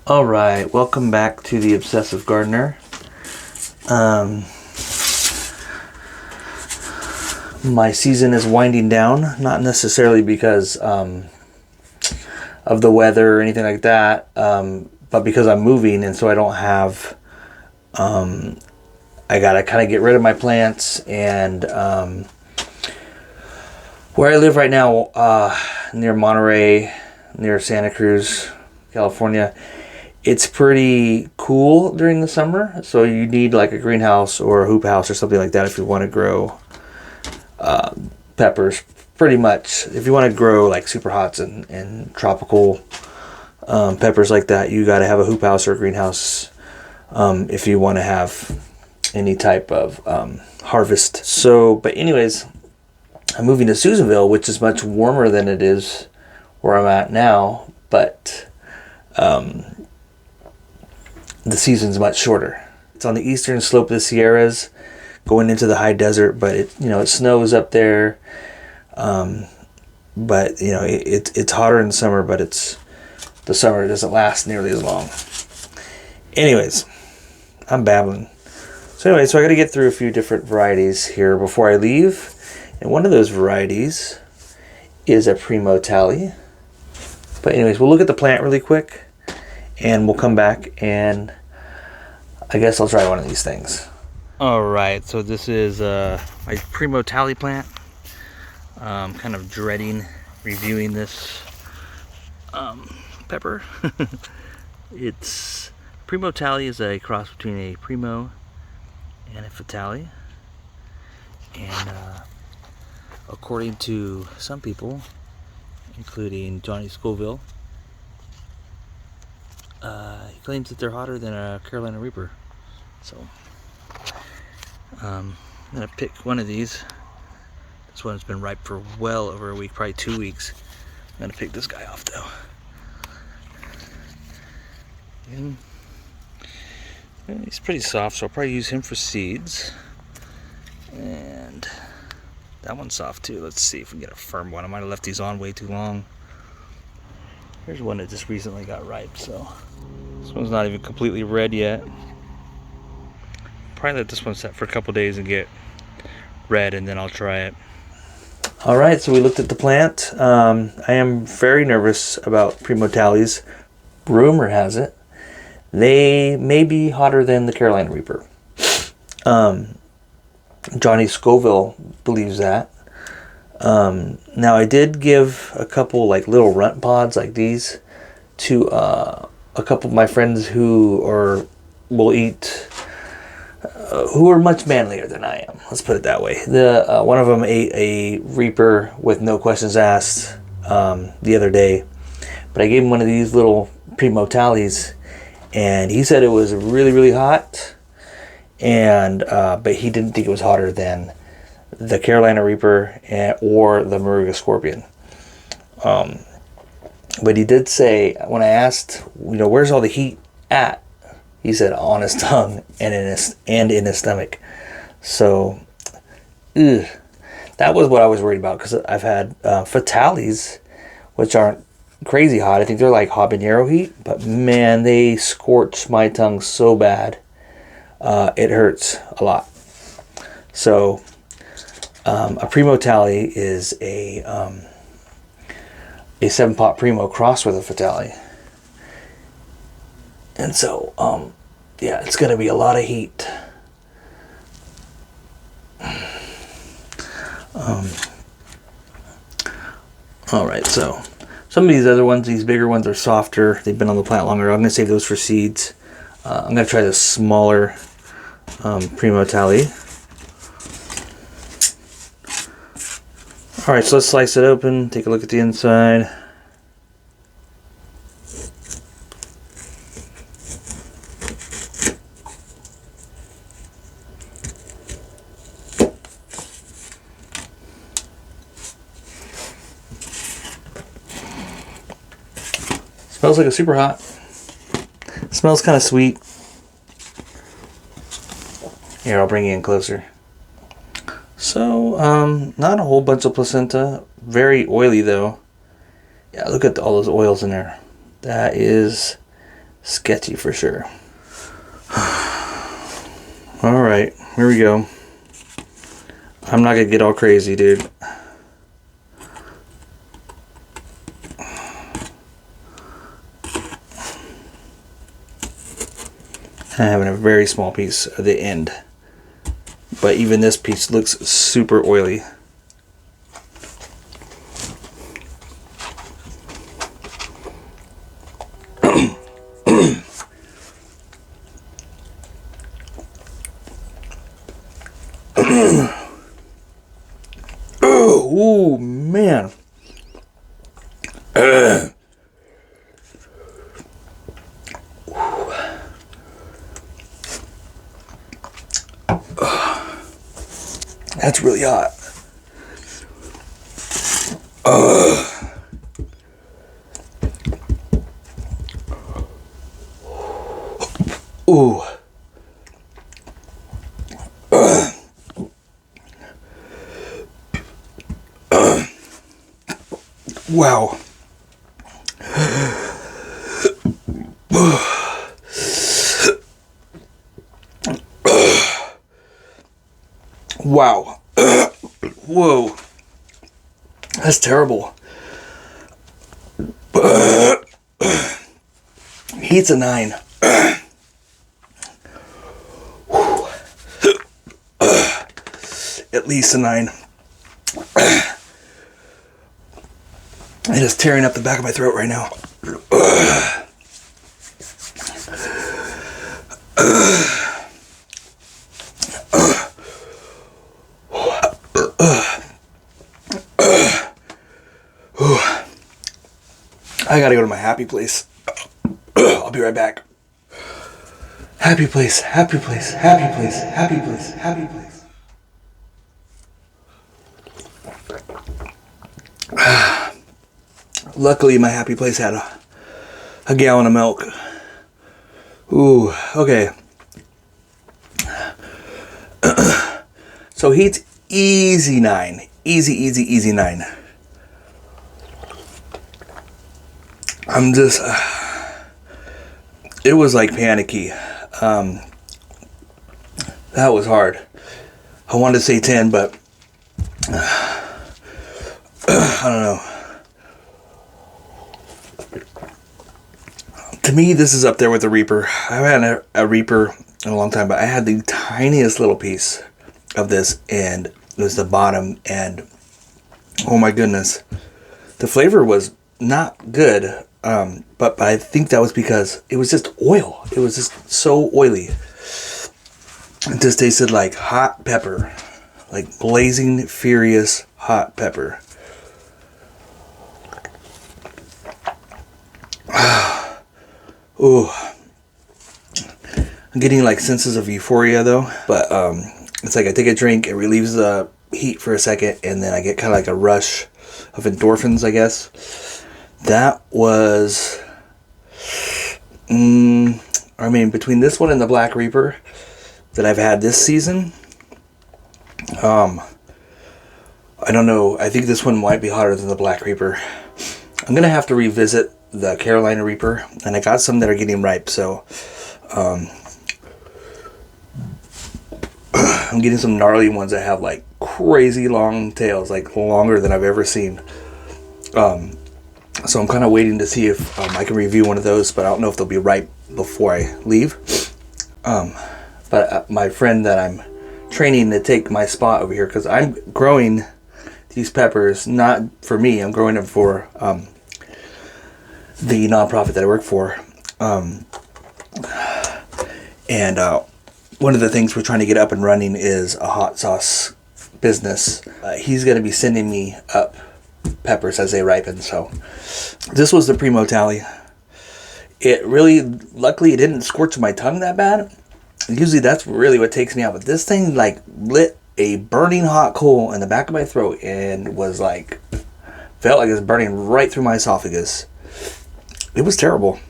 All right, welcome back to the Obsessive Gardener. My season is winding down, not necessarily because of the weather or anything like that, but because I'm moving, and so I don't have. I gotta kind of get rid of my plants, and where I live right now, near Monterey, near Santa Cruz, California. It's pretty cool during the summer, so you need like a greenhouse or a hoop house or something like that if you want to grow peppers. Pretty much, if you want to grow like super hots and tropical peppers like that, you got to have a hoop house or a greenhouse if you want to have any type of harvest. So, but anyways, I'm moving to Susanville, which is much warmer than it is where I'm at now, but the season's much shorter. It's on the eastern slope of the Sierras, going into the high desert, but it snows up there. But it's hotter in the summer, but the summer doesn't last nearly as long. Anyways, I'm babbling. So I got to get through a few different varieties here before I leave, and one of those varieties is a Primotali. But anyways, we'll look at the plant really quick, and we'll come back, and I guess I'll try one of these things. All right, so this is my Primotali plant. Kind of dreading reviewing this pepper. Primotali is a cross between a Primo and a Fatali. And according to some people, including Johnny Scoville, he claims that they're hotter than a Carolina Reaper. So I'm gonna pick one of these. This one's been ripe for well over a week, probably 2 weeks. I'm gonna pick this guy off though. And he's pretty soft, so I'll probably use him for seeds. And that one's soft too. Let's see if we can get a firm one. I might have left these on way too long. Here's one that just recently got ripe, so this one's not even completely red yet. Probably let this one set for a couple days and get red, and then I'll try it. All right, so we looked at the plant. I am very nervous about Primotali's. Rumor has it they may be hotter than the Carolina Reaper. Johnny Scoville believes that. Now I did give a couple like little runt pods like these to a couple of my friends who will eat, who are much manlier than I am. Let's put it that way. One of them ate a Reaper with no questions asked the other day, but I gave him one of these little Primotalis, and he said it was really, really hot, and but he didn't think it was hotter than the Carolina Reaper or the Moruga Scorpion. But he did say, when I asked, where's all the heat at? He said on his tongue and in his stomach. So, that was what I was worried about, because I've had Fatalis, which aren't crazy hot. I think they're like habanero heat, but man, they scorch my tongue so bad. It hurts a lot. So, a Primotali is a 7-pot Primo crossed with a Fatali. And so, yeah, it's going to be a lot of heat. All right, so some of these other ones, these bigger ones, are softer. They've been on the plant longer. I'm going to save those for seeds. I'm going to try the smaller Primotali. All right, so let's slice it open, take a look at the inside. Smells like a super hot. Smells kind of sweet. Here, I'll bring you in closer. So, not a whole bunch of placenta. Very oily though. Yeah, look at all those oils in there. That is sketchy for sure. All right, here we go. I'm not gonna get all crazy, dude. I'm having a very small piece of the end, but even this piece looks super oily. Oh man. That's really hot. Ooh. Wow. Wow. Whoa. That's terrible. Heat's a 9. At least a 9. It is tearing up the back of my throat right now. I gotta go to my happy place. I'll be right back. Happy place, happy place, happy place, happy place, happy place. Luckily, my happy place had a gallon of milk. Ooh, okay. So heat's easy 9. Easy 9. I'm just... it was like panicky. That was hard. I wanted to say 10, but... I don't know. To me, this is up there with the Reaper. I haven't had a Reaper in a long time, but I had the tiniest little piece of this, and it was the bottom, and oh my goodness. The flavor was not good, but I think that was because it was just oil. It was just so oily. It just tasted like hot pepper. Like blazing, furious hot pepper. Ooh. I'm getting like senses of euphoria though, but it's like I take a drink, it relieves the heat for a second, and then I get kind of like a rush of endorphins, I guess. That was, I mean, between this one and the Black Reaper that I've had this season, I don't know, I think this one might be hotter than the Black Reaper. I'm gonna have to revisit the Carolina Reaper, and I got some that are getting ripe, so I'm getting some gnarly ones that have like crazy long tails, like longer than I've ever seen. So I'm kind of waiting to see if I can review one of those, but I don't know if they'll be ripe before I leave. But my friend that I'm training to take my spot over here, because I'm growing these peppers not for me, I'm growing them for the nonprofit that I work for, and one of the things we're trying to get up and running is a hot sauce business. He's going to be sending me up peppers as they ripen. So this was the Primotali. It really, luckily, it didn't scorch my tongue that bad. Usually that's really what takes me out, but this thing like lit a burning hot coal in the back of my throat and was like, felt like it was burning right through my esophagus. It was terrible.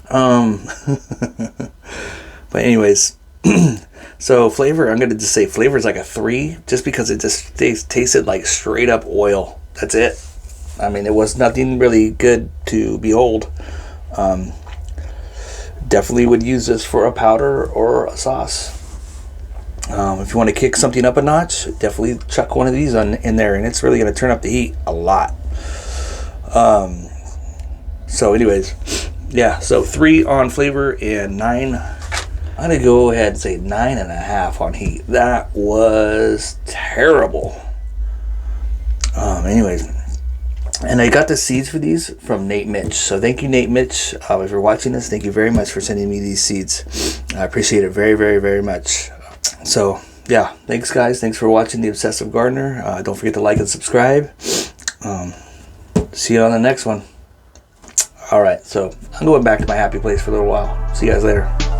But anyways, so flavor, I'm going to just say flavor is like a 3, just because it just tasted like straight up oil. That's it. I mean, it was nothing really good to behold. Definitely would use this for a powder or a sauce. If you want to kick something up a notch, definitely chuck one of these in there, and it's really going to turn up the heat a lot. So anyways, yeah, so 3 on flavor and 9. I'm going to go ahead and say 9.5 on heat. That was terrible. Anyways, and I got the seeds for these from Nate Mitch. So thank you, Nate Mitch. If you're watching this, thank you very much for sending me these seeds. I appreciate it very, very, very much. So yeah, thanks guys. Thanks for watching The Obsessive Gardener. Don't forget to like and subscribe. See you on the next one. All right, so I'm going back to my happy place for a little while. See you guys later.